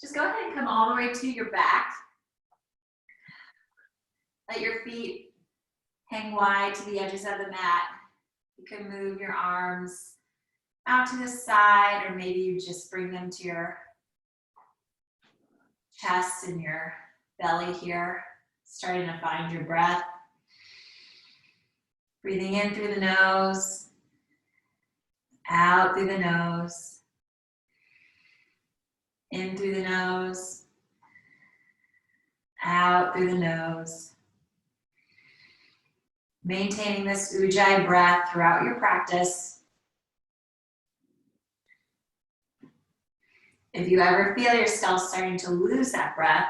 Just go ahead and come all the way to your back. Let your feet hang wide to the edges of the mat. You can move your arms out to the side, or maybe you just bring them to your chest and your belly here. Starting to find your breath. Breathing in through the nose, out through the nose, in through the nose, out through the nose. Maintaining this Ujjayi breath throughout your practice. If you ever feel yourself starting to lose that breath,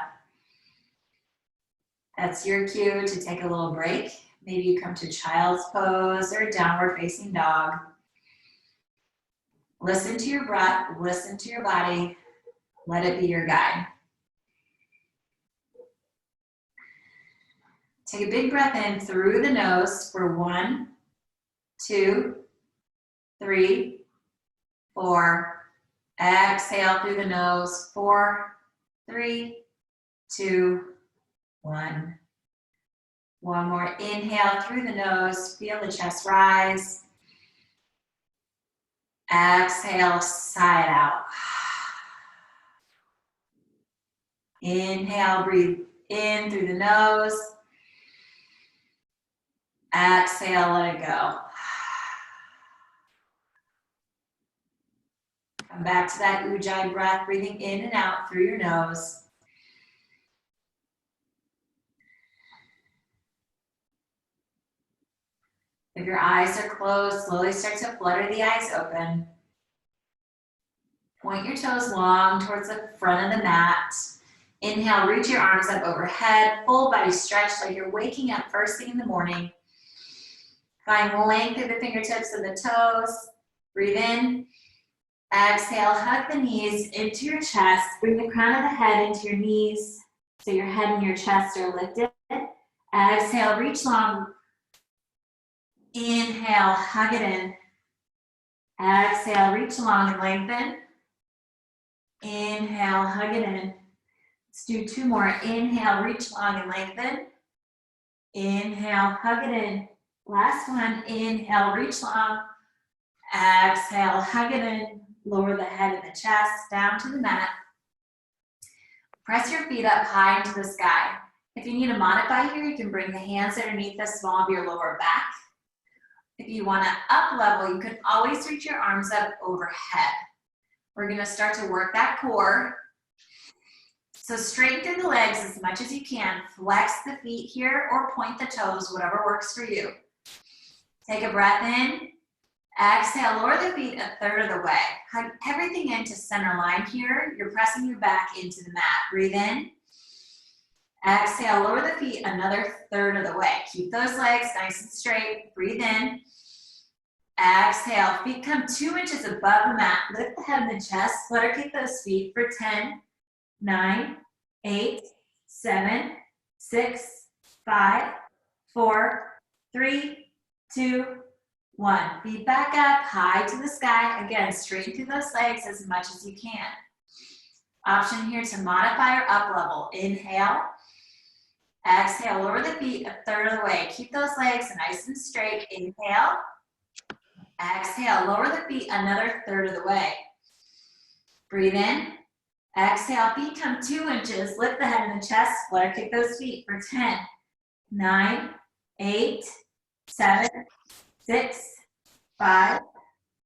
that's your cue to take a little break. Maybe you come to child's pose or downward facing dog. Listen to your breath, listen to your body, let it be your guide. Take a big breath in through the nose for 1, 2, 3, 4. Exhale through the nose, 4, 3, 2, 1. One more inhale through the nose, feel the chest rise. Exhale, sigh it out. Inhale, breathe in through the nose. Exhale, let it go. Come back to that Ujjayi breath, breathing in and out through your nose. If your eyes are closed, slowly start to flutter the eyes open. Point your toes long towards the front of the mat. Inhale, reach your arms up overhead, full body stretch like you're waking up first thing in the morning. Find length through the fingertips of the toes. Breathe in. Exhale, hug the knees into your chest. Bring the crown of the head into your knees so your head and your chest are lifted. Exhale, reach long. Inhale, hug it in. Exhale, reach long and lengthen. Inhale, hug it in. Let's do 2 more. Inhale, reach long and lengthen. Inhale, hug it in. Last one. Inhale, reach long. Exhale, hug it in. Lower the head and the chest down to the mat. Press your feet up high into the sky. If you need to modify here, you can bring the hands underneath the small of your lower back. If you want to up level, you can always reach your arms up overhead. We're going to start to work that core. So straighten the legs as much as you can. Flex the feet here or point the toes, whatever works for you. Take a breath in. Exhale, lower the feet 1/3 of the way. Hug everything into center line here. You're pressing your back into the mat. Breathe in. Exhale, lower the feet another 1/3 of the way. Keep those legs nice and straight. Breathe in. Exhale, feet come 2 inches above the mat. Lift the head and the chest. Flutter kick those feet for 10, 9, 8, 7, 6, 5, 4, 3, 2, 1. Feet back up, high to the sky. Again, straighten through those legs as much as you can. Option here to modify or up level. Inhale. Exhale, lower the feet 1/3 of the way. Keep those legs nice and straight. Inhale. Exhale, lower the feet another 1/3 of the way. Breathe in. Exhale, feet come 2 inches. Lift the head and the chest. Flutter kick those feet for 10, 9, 8, 7, 6, 5,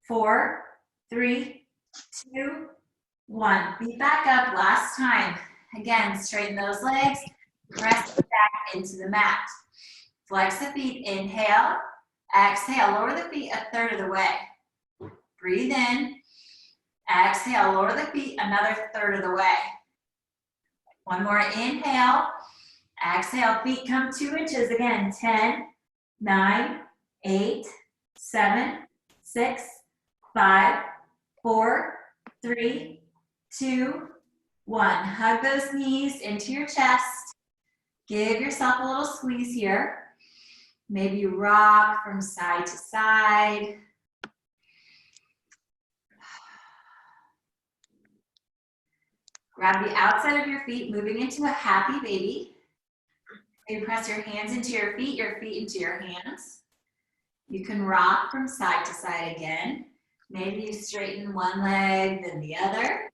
4, 3, 2, 1. Feet back up, last time. Again, straighten those legs. Press back into the mat. Flex the feet, inhale. Exhale, lower the feet 1/3 of the way. Breathe in. Exhale, lower the feet another 1/3 of the way. One more inhale. Exhale, feet come 2 inches again. 10, 9, 8, 7, 6, 5, 4, 3, 2, 1. Hug those knees into your chest. Give yourself a little squeeze here. Maybe you rock from side to side. Grab the outside of your feet, moving into a happy baby. You press your hands into your feet into your hands. You can rock from side to side again. Maybe you straighten one leg, then the other.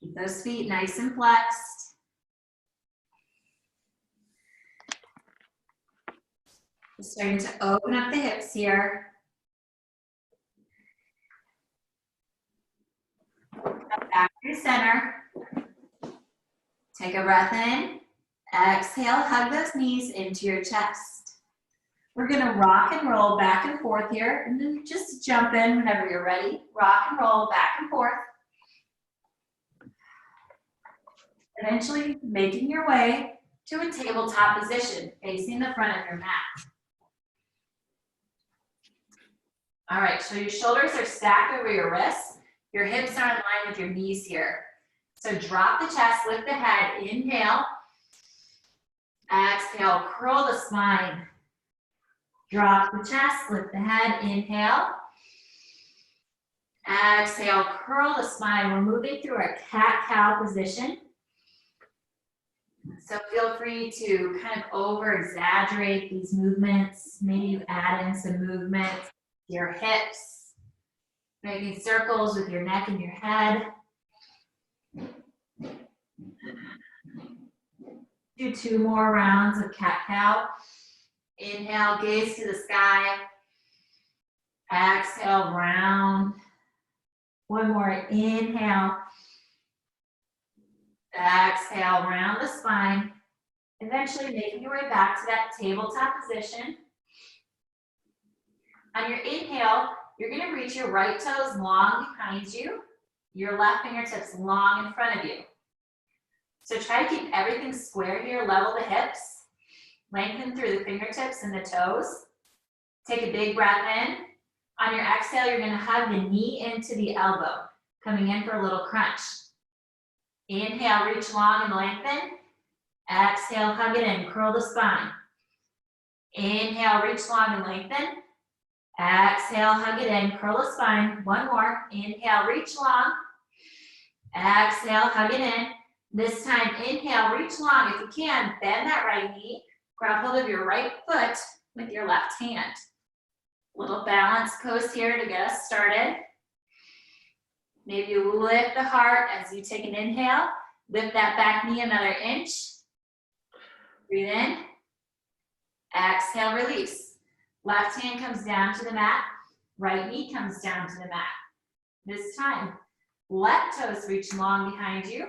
Keep those feet nice and flexed. We're starting to open up the hips here. Come back to your center. Take a breath in. Exhale, hug those knees into your chest. We're gonna rock and roll back and forth here, and then just jump in whenever you're ready. Rock and roll back and forth. Eventually making your way to a tabletop position, facing the front of your mat. All right, so your shoulders are stacked over your wrists. Your hips are in line with your knees here. So drop the chest, lift the head, inhale. Exhale, curl the spine. Drop the chest, lift the head, inhale. Exhale, curl the spine. We're moving through a cat-cow position. So feel free to kind of over-exaggerate these movements. Maybe you add in some movement to your hips, making circles with your neck and your head. Do 2 more rounds of cat-cow. Inhale, gaze to the sky. Exhale, round. 1 more, inhale. Exhale, round the spine. Eventually making your way back to that tabletop position. On your inhale, you're gonna reach your right toes long behind you, your left fingertips long in front of you. So try to keep everything square here, level the hips, lengthen through the fingertips and the toes. Take a big breath in. On your exhale, you're gonna hug the knee into the elbow, coming in for a little crunch. Inhale, reach long and lengthen. Exhale, hug it in, curl the spine. Inhale, reach long and lengthen. Exhale, hug it in, curl the spine. 1 more. Inhale, reach long. Exhale, hug it in. This time, inhale, reach long. If you can, bend that right knee. Grab hold of your right foot with your left hand. Little balance pose here to get us started. Maybe you lift the heart as you take an inhale. Lift that back knee another inch. Breathe in. Exhale, release. Left hand comes down to the mat. Right knee comes down to the mat. This time, left toes reach long behind you.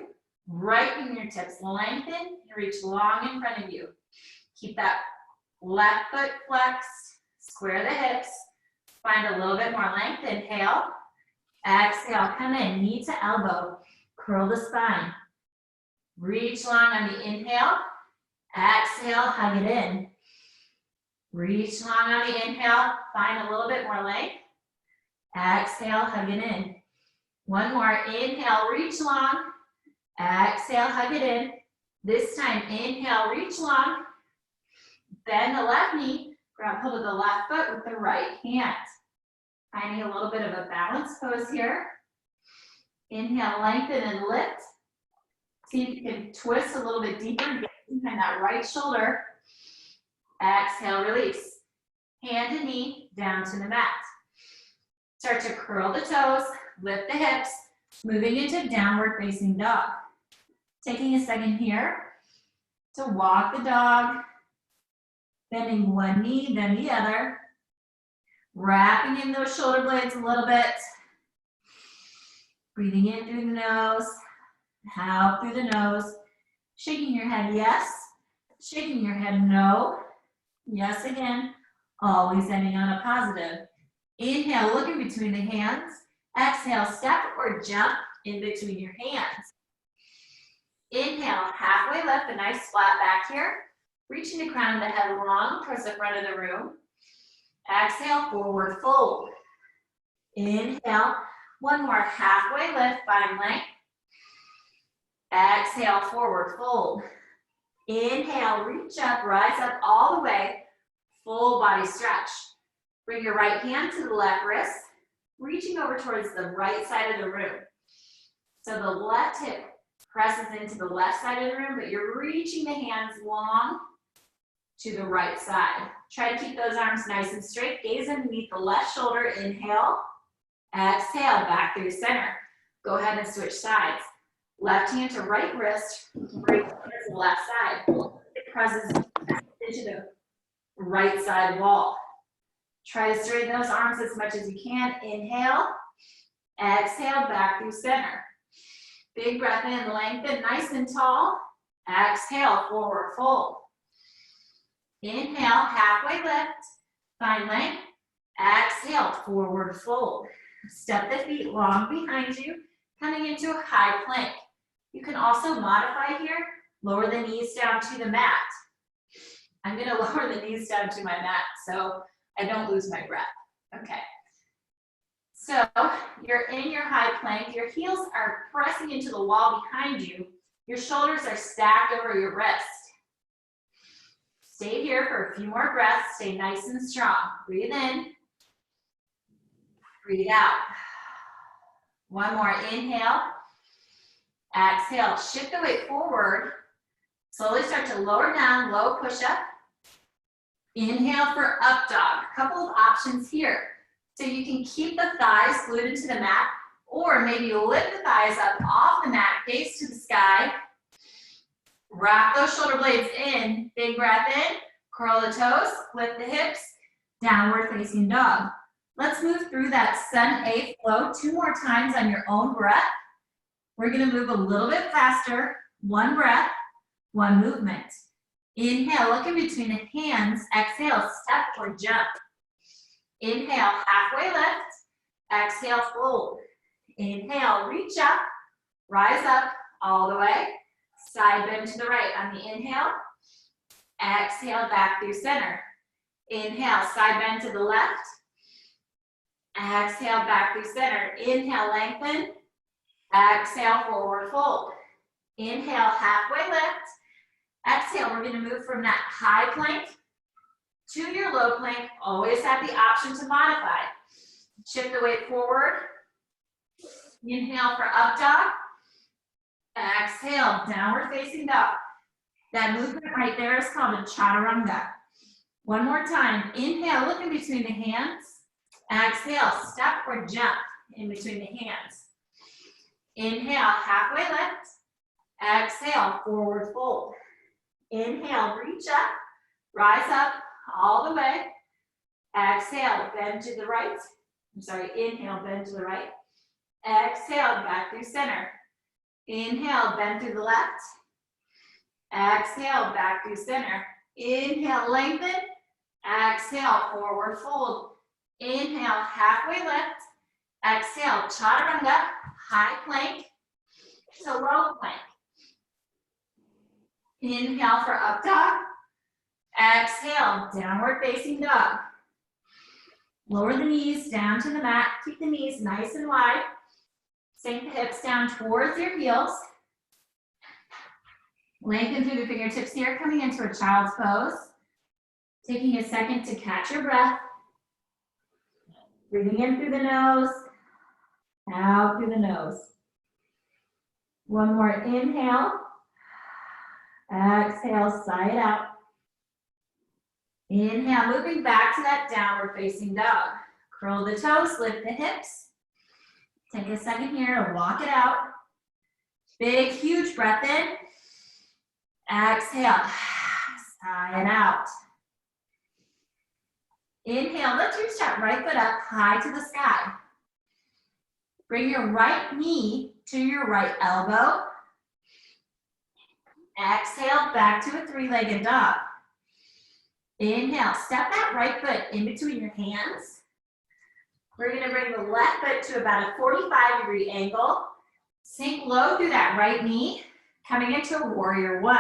Right fingertips lengthen and reach long in front of you. Keep that left foot flexed. Square the hips. Find a little bit more length. Inhale. Exhale, come in, knee to elbow. Curl the spine. Reach long on the inhale. Exhale, hug it in. Reach long on the inhale. Find a little bit more length. Exhale, hug it in. 1 more. Inhale, reach long. Exhale, hug it in. This time, inhale, reach long. Bend the left knee. Grab hold of the left foot with the right hand. Finding a little bit of a balance pose here. Inhale, lengthen and lift. See if you can twist a little bit deeper and get behind that right shoulder. Exhale, release. Hand and knee down to the mat. Start to curl the toes, lift the hips, moving into downward facing dog. Taking a second here to walk the dog, bending one knee, then the other. Wrapping in those shoulder blades a little bit. Breathing in through the nose, out through the nose. Shaking your head yes, shaking your head no. Yes again, always ending on a positive. Inhale, look in between the hands. Exhale, step or jump in between your hands. Inhale, halfway lift, a nice flat back here. Reaching the crown of the head long towards the front of the room. Exhale, forward fold. Inhale, 1 more halfway lift, find length. Exhale, forward fold. Inhale, reach up, rise up all the way. Full body stretch. Bring your right hand to the left wrist. reaching over towards the right side of the room. So the left hip presses into the left side of the room, but you're reaching the hands long to the right side. Try to keep those arms nice and straight. Gaze underneath the left shoulder. Inhale. Exhale, back through center. Go ahead and switch sides. Left hand to right wrist, right hand to the left side. It presses into the right side wall. Try to straighten those arms as much as you can. Inhale. Exhale, back through center. Big breath in, lengthen, nice and tall. Exhale, forward fold. Inhale, halfway lift, find length. Exhale, forward fold. Step the feet long behind you, coming into a high plank. You can also modify here, lower the knees down to the mat. I'm gonna lower the knees down to my mat so I don't lose my breath. Okay. So you're in your high plank, your heels are pressing into the wall behind you, your shoulders are stacked over your wrist. Stay here for a few more breaths, stay nice and strong. Breathe in, breathe out. One more, inhale, exhale, shift the weight forward, slowly start to lower down, low push-up. Inhale for up dog, a couple of options here. So you can keep the thighs glued into the mat, or maybe you lift the thighs up off the mat, gaze to the sky. Wrap those shoulder blades in, big breath in, curl the toes, lift the hips, downward facing dog. Let's move through that Sun A flow 2 more times on your own breath. We're gonna move a little bit faster, 1 breath, 1 movement. Inhale, look in between the hands, exhale, step or jump. Inhale, halfway lift, exhale, fold. Inhale, reach up, rise up, all the way. Side bend to the right on the inhale. Exhale, back through center. Inhale, side bend to the left. Exhale, back through center. Inhale, lengthen. Exhale, forward fold. Inhale, halfway lift. Exhale, we're gonna move from that high plank to your low plank. Always have the option to modify. Shift the weight forward. Inhale for up dog. Exhale, downward facing dog. That movement right there is called a chaturanga. One more time. Inhale, look in between the hands. Exhale, step or jump in between the hands. Inhale, halfway lift. Exhale, forward fold. Inhale, reach up, rise up, all the way. Exhale, bend to the right. Inhale, bend to the right. Exhale, back through center. Inhale, bend through the left. Exhale, back through center. Inhale, lengthen. Exhale, forward fold. Inhale, halfway lift. Exhale, chaturanga, high plank to low plank. Inhale for up dog. Exhale, downward facing dog. Lower the knees down to the mat. Keep the knees nice and wide. Sink the hips down towards your heels. Lengthen through the fingertips here, coming into a child's pose. Taking a second to catch your breath. Breathing in through the nose, out through the nose. One more inhale. Exhale, sigh it out. Inhale, moving back to that downward facing dog. Curl the toes, lift the hips. Take a second here to walk it out. Big, huge breath in. Exhale, sigh it out. Inhale, let's reach that right foot up high to the sky. Bring your right knee to your right elbow. Exhale, back to a 3-legged dog. Inhale, step that right foot in between your hands. We're gonna bring the left foot to about a 45-degree angle. Sink low through that right knee, coming into a warrior 1.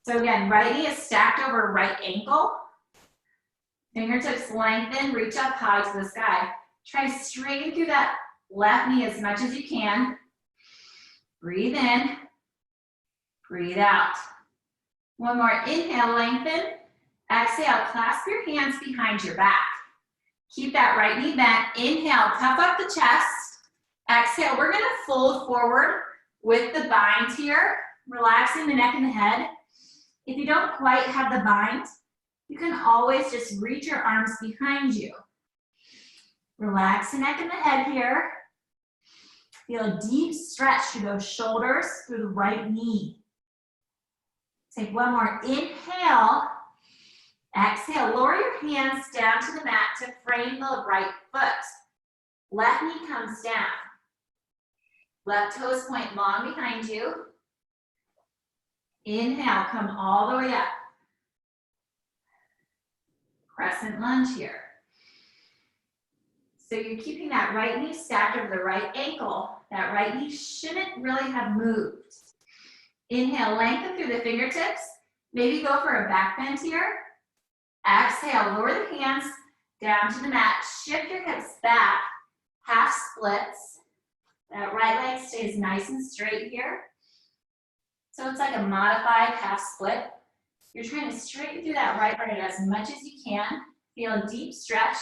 So again, right knee is stacked over right ankle. Fingertips lengthen, reach up high to the sky. Try to straighten through that left knee as much as you can. Breathe in, breathe out. One more, inhale, lengthen. Exhale, clasp your hands behind your back. Keep that right knee bent. Inhale, puff up the chest. Exhale, we're gonna fold forward with the bind here, relaxing the neck and the head. If you don't quite have the bind, you can always just reach your arms behind you. Relax the neck and the head here. Feel a deep stretch through those shoulders, through the right knee. Take one more inhale. Exhale, lower your hands down to the mat to frame the right foot. Left knee comes down. Left toes point long behind you. Inhale, come all the way up. Crescent lunge here. So you're keeping that right knee stacked over the right ankle. That right knee shouldn't really have moved. Inhale, lengthen through the fingertips. Maybe go for a back bend here. Exhale, lower the hands down to the mat. Shift your hips back, half splits. That right leg stays nice and straight here. So it's like a modified half split. You're trying to straighten through that right leg as much as you can. Feel a deep stretch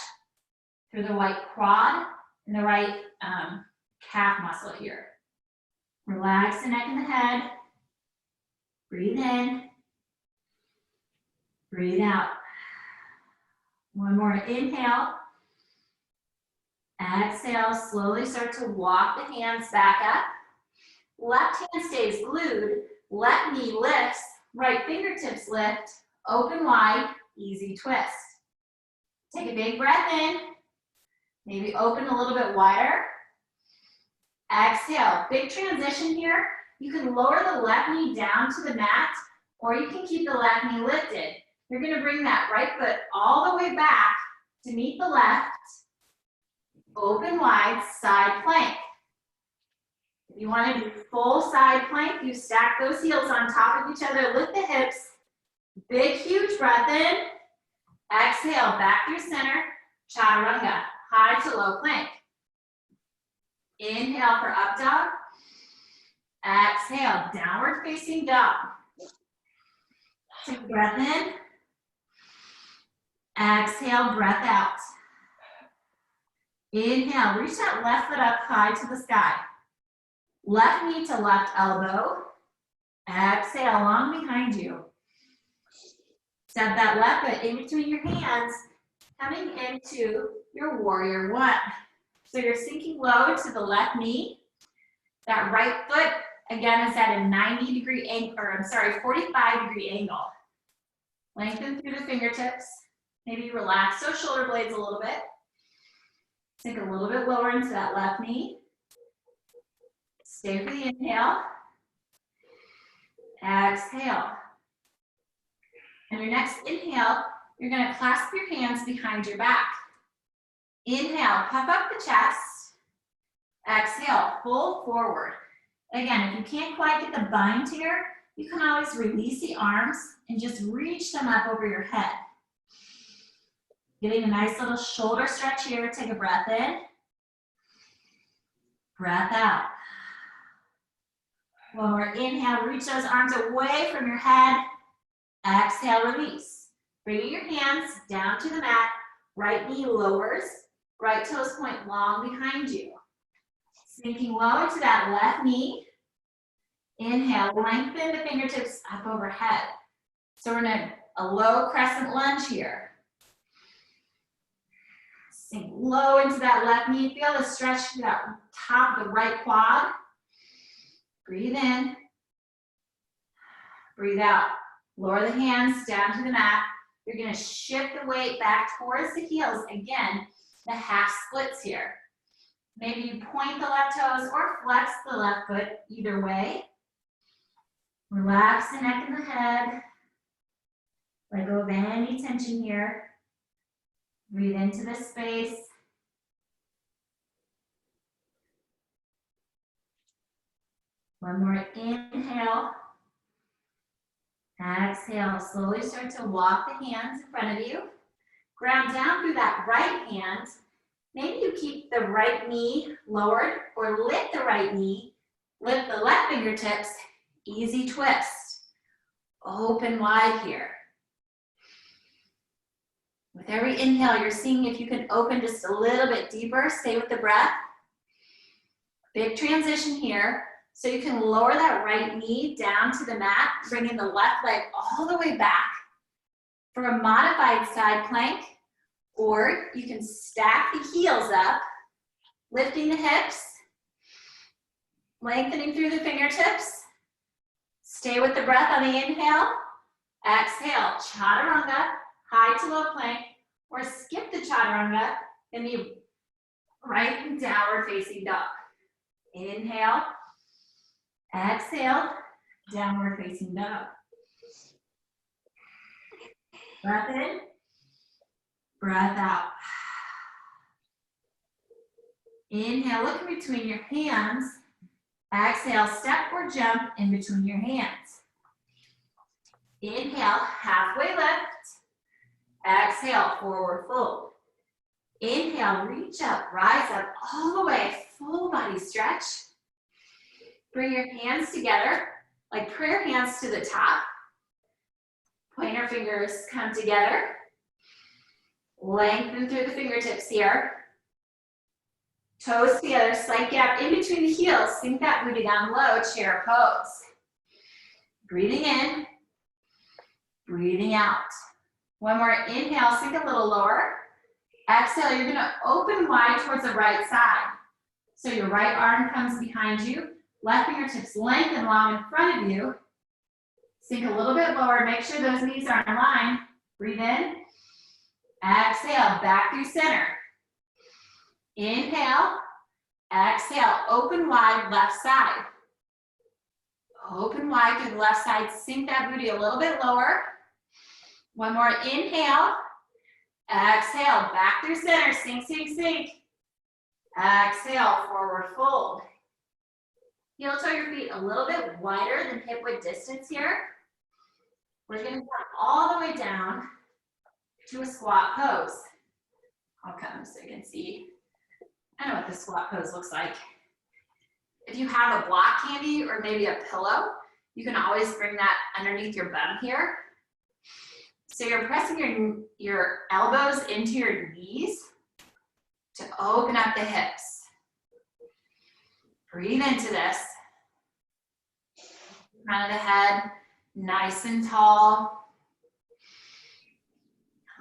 through the right quad and the right calf muscle here. Relax the neck and the head. Breathe in. Breathe out. One more inhale. Exhale, slowly start to walk the hands back up. Left hand stays glued. Left knee lifts. Right fingertips lift. Open wide, easy twist. Take a big breath in. Maybe open a little bit wider. Exhale, big transition here. You can lower the left knee down to the mat, or you can keep the left knee lifted. You're gonna bring that right foot all the way back to meet the left. Open wide, side plank. If you wanna do full side plank, you stack those heels on top of each other, lift the hips. Big, huge breath in. Exhale, back through center, chaturanga, high to low plank. Inhale for up dog. Exhale, downward facing dog. Take a breath in. Exhale, breath out. Inhale, reach that left foot up high to the sky. Left knee to left elbow. Exhale, long behind you. Step that left foot in between your hands, coming into your warrior one. So you're sinking low to the left knee. That right foot, again, is at a 90-degree angle, or 45-degree angle. Lengthen through the fingertips. Maybe relax those shoulder blades a little bit. Sink a little bit lower into that left knee. Stay for the inhale. Exhale. And your next inhale, you're gonna clasp your hands behind your back. Inhale, puff up the chest. Exhale, fold forward. Again, if you can't quite get the bind here, you can always release the arms and just reach them up over your head. Getting a nice little shoulder stretch here. Take a breath in. Breath out. One more inhale, reach those arms away from your head. Exhale, release. Bringing your hands down to the mat. Right knee lowers. Right toes point long behind you. Sinking low into that left knee. Inhale, lengthen the fingertips up overhead. So we're in a low crescent lunge here. Sink low into that left knee. Feel the stretch through that top of the right quad. Breathe in. Breathe out. Lower the hands down to the mat. You're gonna shift the weight back towards the heels. Again, the half splits here. Maybe you point the left toes or flex the left foot, either way. Relax the neck and the head. Let go of any tension here. Breathe into this space. One more inhale. Exhale, slowly start to walk the hands in front of you. Ground down through that right hand. Maybe you keep the right knee lowered or lift the right knee. Lift the left fingertips. Easy twist. Open wide here. With every inhale, you're seeing if you can open just a little bit deeper. Stay with the breath. Big transition here. So you can lower that right knee down to the mat, bringing the left leg all the way back for a modified side plank, or you can stack the heels up, lifting the hips, lengthening through the fingertips. Stay with the breath on the inhale. Exhale, chaturanga, high to low plank, or skip the chaturanga and be right in downward facing dog. Inhale, exhale, downward facing dog. Breath in, breath out. Inhale, look in between your hands. Exhale, step or jump in between your hands. Inhale, halfway lift. Exhale, forward fold. Inhale, reach up, rise up all the way, full body stretch. Bring your hands together, like prayer hands to the top. Pointer fingers come together. Lengthen through the fingertips here. Toes together, slight gap in between the heels. Sink that booty down low, chair pose. Breathing in, breathing out. One more inhale, sink a little lower. Exhale, you're gonna open wide towards the right side. So your right arm comes behind you, left fingertips lengthen long in front of you. Sink a little bit lower, make sure those knees are in line. Breathe in. Exhale, back through center. Inhale, exhale, open wide left side. Open wide through the left side, sink that booty a little bit lower. One more inhale, exhale, back through center, sink, sink, sink. Exhale, forward fold. Heel toe your feet a little bit wider than hip width distance here. We're gonna come all the way down to a squat pose. I'll come so you can see. I know what the squat pose looks like. If you have a block handy or maybe a pillow, you can always bring that underneath your bum here. So you're pressing your elbows into your knees to open up the hips. Breathe into this. Front of the head, nice and tall.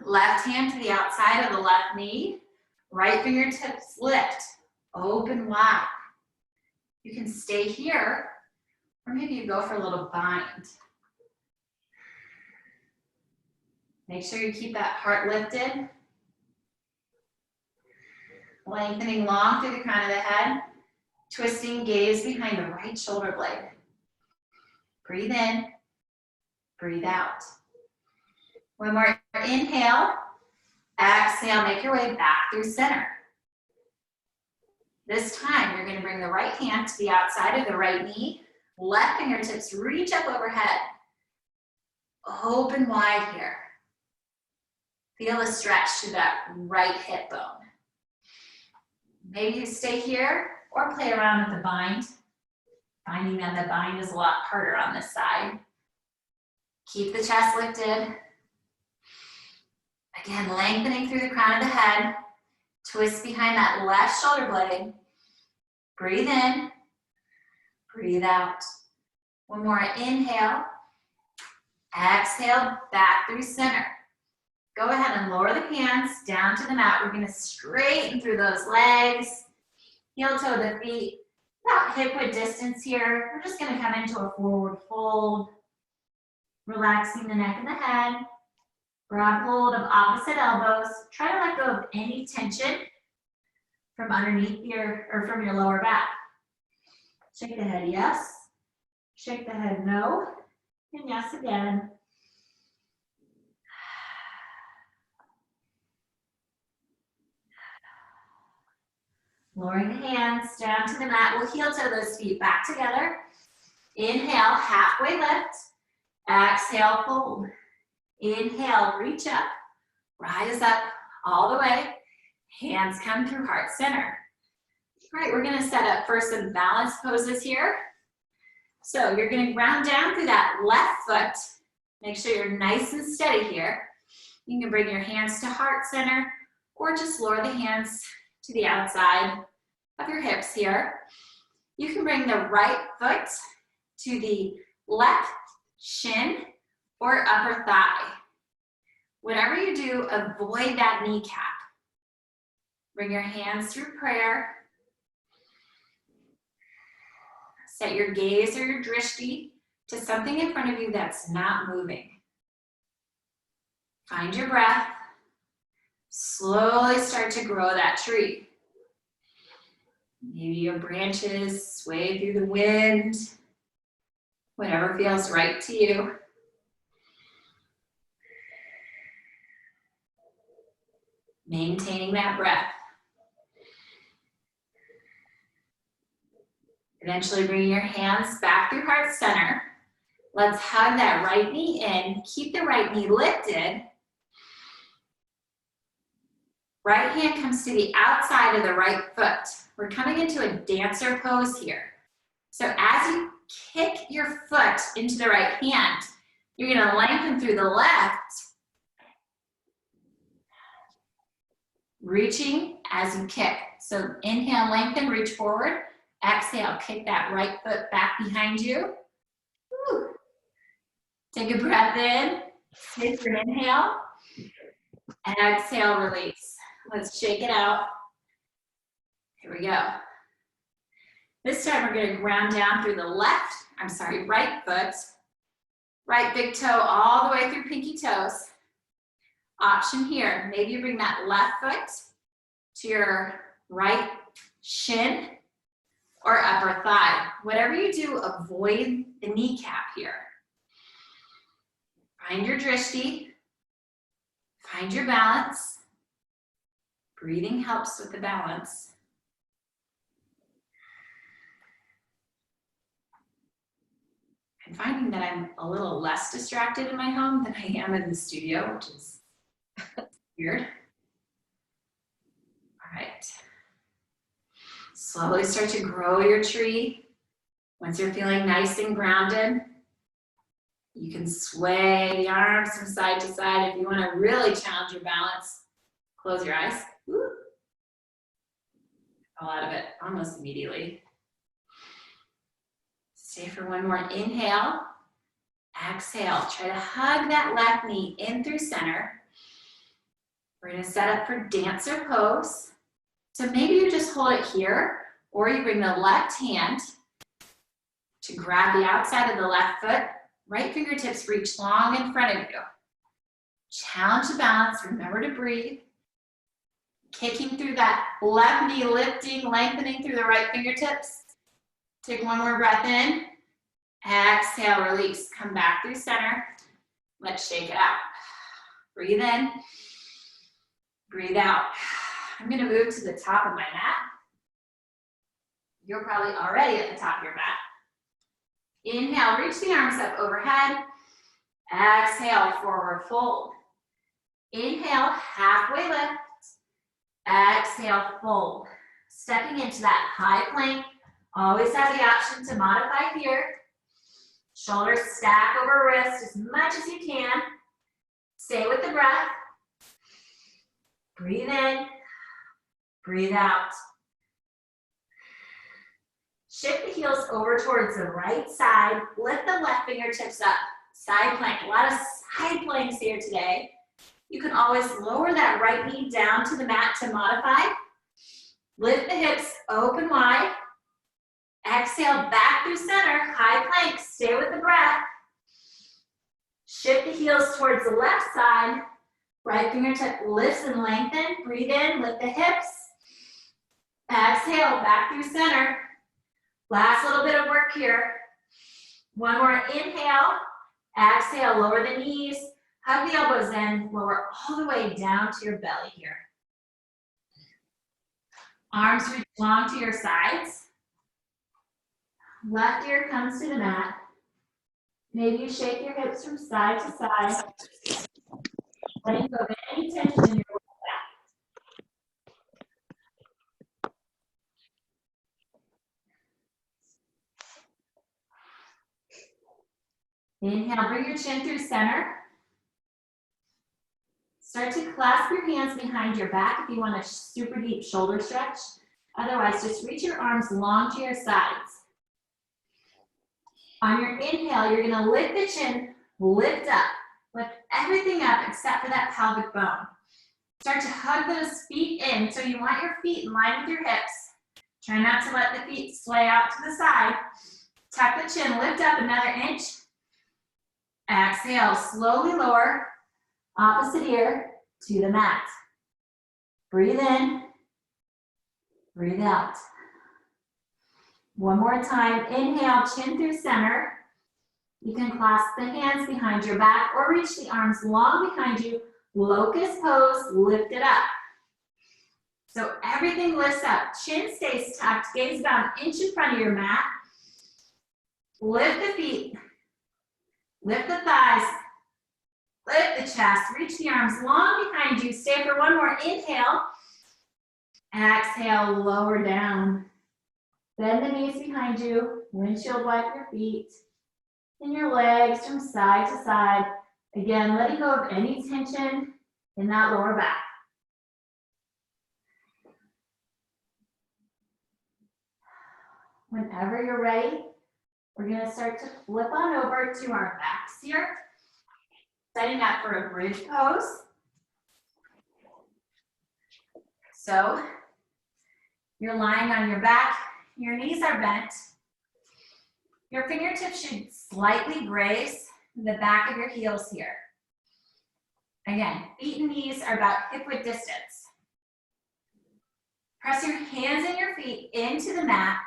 Left hand to the outside of the left knee. Right fingertips lift, open wide. You can stay here, or maybe you go for a little bind. Make sure you keep that heart lifted. Lengthening long through the crown of the head. Twisting gaze behind the right shoulder blade. Breathe in, breathe out. One more inhale. Exhale, make your way back through center. This time, you're going to bring the right hand to the outside of the right knee. Left fingertips reach up overhead. Open wide here. Feel a stretch to that right hip bone. Maybe you stay here or play around with the bind. Finding that the bind is a lot harder on this side. Keep the chest lifted. Again, lengthening through the crown of the head. Twist behind that left shoulder blade. Breathe in, breathe out. One more inhale. Exhale, back through center. Go ahead and lower the hands down to the mat. We're gonna straighten through those legs. Heel toe the feet, about hip width distance here. We're just gonna come into a forward fold. Relaxing the neck and the head. Grab hold of opposite elbows. Try to let go of any tension from underneath from your lower back. Shake the head yes. Shake the head no. And yes again. Lowering the hands down to the mat. We'll heel toe those feet back together. Inhale, halfway lift. Exhale, fold. Inhale, reach up, rise up all the way. Hands come through heart center. All right, we're gonna set up for some balance poses here. So you're gonna ground down through that left foot. Make sure you're nice and steady here. You can bring your hands to heart center or just lower the hands to the outside of your hips here. You can bring the right foot to the left shin or upper thigh. Whatever you do, avoid that kneecap. Bring your hands through prayer. Set your gaze or your drishti to something in front of you that's not moving. Find your breath. Slowly start to grow that tree. Maybe your branches sway through the wind. Whatever feels right to you. Maintaining that breath. Eventually bring your hands back through heart center. Let's hug that right knee in. Keep the right knee lifted. Right hand comes to the outside of the right foot. We're coming into a dancer pose here. So as you kick your foot into the right hand, you're going to lengthen through the left, reaching as you kick. So inhale, lengthen, reach forward. Exhale, kick that right foot back behind you. Woo. Take a breath in, take your inhale. Exhale, release. Let's shake it out. Here we go. This time we're going to ground down through the right foot. Right big toe all the way through pinky toes. Option here, maybe you bring that left foot to your right shin or upper thigh. Whatever you do, avoid the kneecap here. Find your drishti. Find your balance. Breathing helps with the balance. I'm finding that I'm a little less distracted in my home than I am in the studio, which is weird. All right. Slowly start to grow your tree. Once you're feeling nice and grounded, you can sway the arms from side to side. If you want to really challenge your balance, close your eyes. Woo. Fall out of it almost immediately. Stay for one more inhale. Exhale. Try to hug that left knee in through center. We're going to set up for dancer pose. So maybe you just hold it here, or you bring the left hand to grab the outside of the left foot. Right fingertips reach long in front of you. Challenge the balance. Remember to breathe. Kicking through that left knee, lifting, lengthening through the right fingertips. Take one more breath in. Exhale, release. Come back through center. Let's shake it out. Breathe in. Breathe out. I'm going to move to the top of my mat. You're probably already at the top of your mat. Inhale, reach the arms up overhead. Exhale, forward fold. Inhale, halfway lift. Exhale, fold. Stepping into that high plank. Always have the option to modify here. Shoulders stack over wrist as much as you can. Stay with the breath. Breathe in. Breathe out. Shift the heels over towards the right side. Lift the left fingertips up. Side plank. A lot of side planks here today. You can always lower that right knee down to the mat to modify. Lift the hips open wide. Exhale, back through center. High plank. Stay with the breath. Shift the heels towards the left side. Right fingertip lifts and lengthen. Breathe in. Lift the hips. Exhale, back through center. Last little bit of work here. One more inhale. Exhale, lower the knees. Hug the elbows in. Lower all the way down to your belly here. Arms reach long to your sides. Left ear comes to the mat. Maybe you shake your hips from side to side. Letting go of any tension in your lower back. Inhale, bring your chin through center. Start to clasp your hands behind your back if you want a super deep shoulder stretch. Otherwise, just reach your arms long to your sides. On your inhale, you're gonna lift the chin, lift up. Lift everything up except for that pelvic bone. Start to hug those feet in. So you want your feet in line with your hips. Try not to let the feet sway out to the side. Tuck the chin, lift up another inch. Exhale, slowly lower, opposite ear to the mat. Breathe in, breathe out. One more time, inhale, chin through center. You can clasp the hands behind your back or reach the arms long behind you. Locust pose, lift it up. So everything lifts up, chin stays tucked, gaze down, inch in front of your mat. Lift the feet, lift the thighs, lift the chest, reach the arms long behind you. Stay for one more inhale. Exhale, lower down. Bend the knees behind you, windshield wipe your feet and your legs from side to side. Again, letting go of any tension in that lower back. Whenever you're ready, we're gonna start to flip on over to our backs here. Setting up for a bridge pose. So you're lying on your back, your knees are bent. Your fingertips should slightly graze the back of your heels here. Again, feet and knees are about hip width distance. Press your hands and your feet into the mat.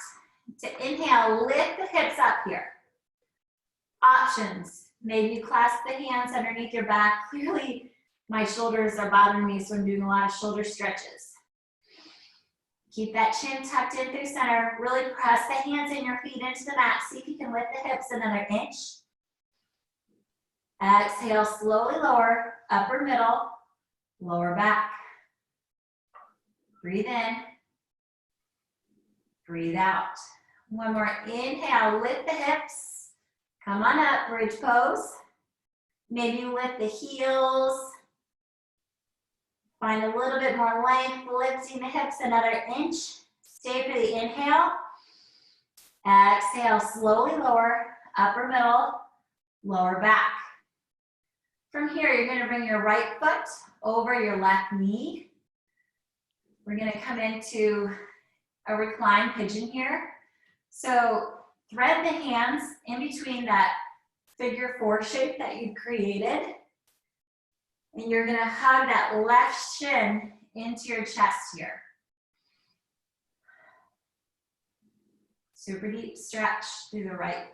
To inhale, lift the hips up here. Options. Maybe you clasp the hands underneath your back. Clearly, my shoulders are bothering me, so I'm doing a lot of shoulder stretches. Keep that chin tucked in through center. Really press the hands and your feet into the mat. See if you can lift the hips another inch. Exhale, slowly lower, upper middle, lower back. Breathe in, breathe out. One more inhale, lift the hips. Come on up, bridge pose. Maybe lift the heels. Find a little bit more length, lifting the hips another inch. Stay for the inhale. Exhale, slowly lower, upper middle, lower back. From here, you're gonna bring your right foot over your left knee. We're gonna come into a reclined pigeon here. So thread the hands in between that figure four shape that you created. And you're gonna hug that left shin into your chest here. Super deep stretch through the right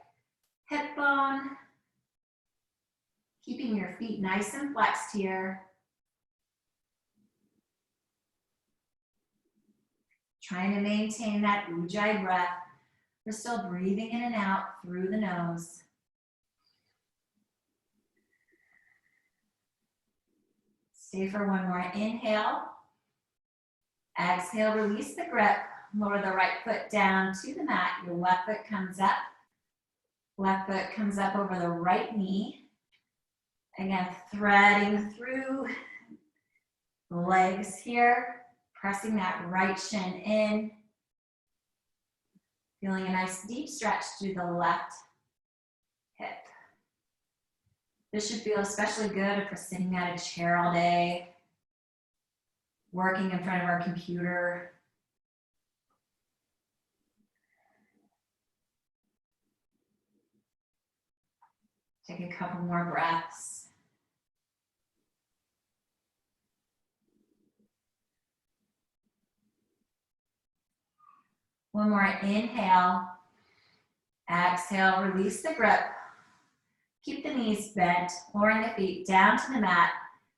hip bone. Keeping your feet nice and flexed here. Trying to maintain that ujjayi breath. We're still breathing in and out through the nose. Stay for one more inhale. Exhale, release the grip. Lower the right foot down to the mat. Your left foot comes up. Left foot comes up over the right knee. Again, threading through the legs here. Pressing that right shin in. Feeling a nice deep stretch through the left hip. This should feel especially good if we're sitting at a chair all day, working in front of our computer. Take a couple more breaths. One more inhale. Exhale, release the grip. Keep the knees bent, lowering the feet down to the mat.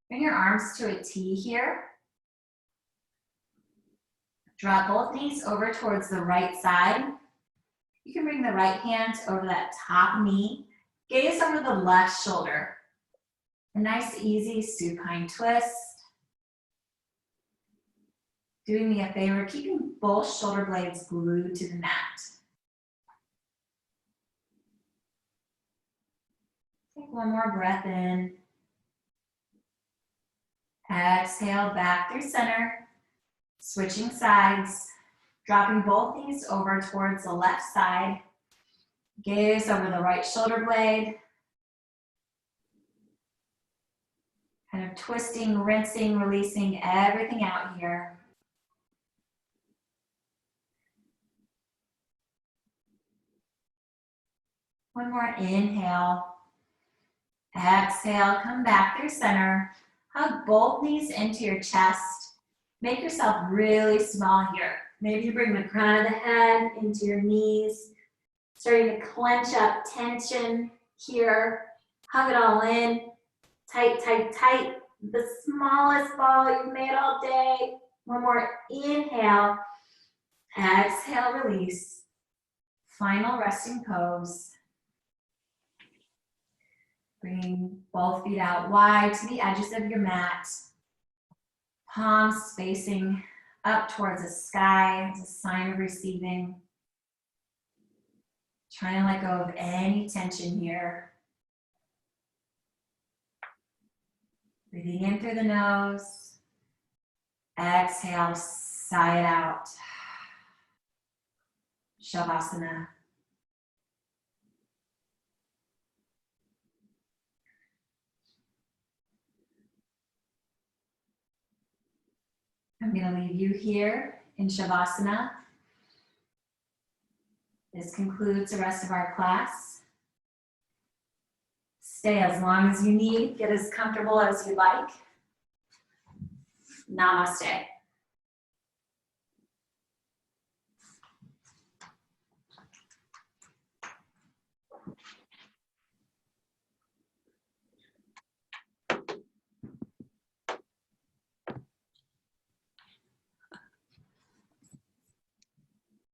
Bring your arms to a T here. Drop both knees over towards the right side. You can bring the right hand over that top knee. Gaze over the left shoulder. A nice, easy supine twist. Doing me a favor, keeping both shoulder blades glued to the mat. Take one more breath in. Exhale, back through center. Switching sides. Dropping both knees over towards the left side. Gaze over the right shoulder blade. Kind of twisting, rinsing, releasing everything out here. One more inhale. Exhale, come back through center. Hug both knees into your chest. Make yourself really small here. Maybe you bring the crown of the head into your knees. Starting to clench up tension here. Hug it all in. Tight, tight, tight. The smallest ball you've made all day. One more inhale. Exhale, release. Final resting pose. Bringing both feet out wide to the edges of your mat. Palms facing up towards the sky as a sign of receiving. Trying to let go of any tension here. Breathing in through the nose. Exhale, sigh it out. Shavasana. I'm going to leave you here in Shavasana. This concludes the rest of our class. Stay as long as you need. Get as comfortable as you like. Namaste.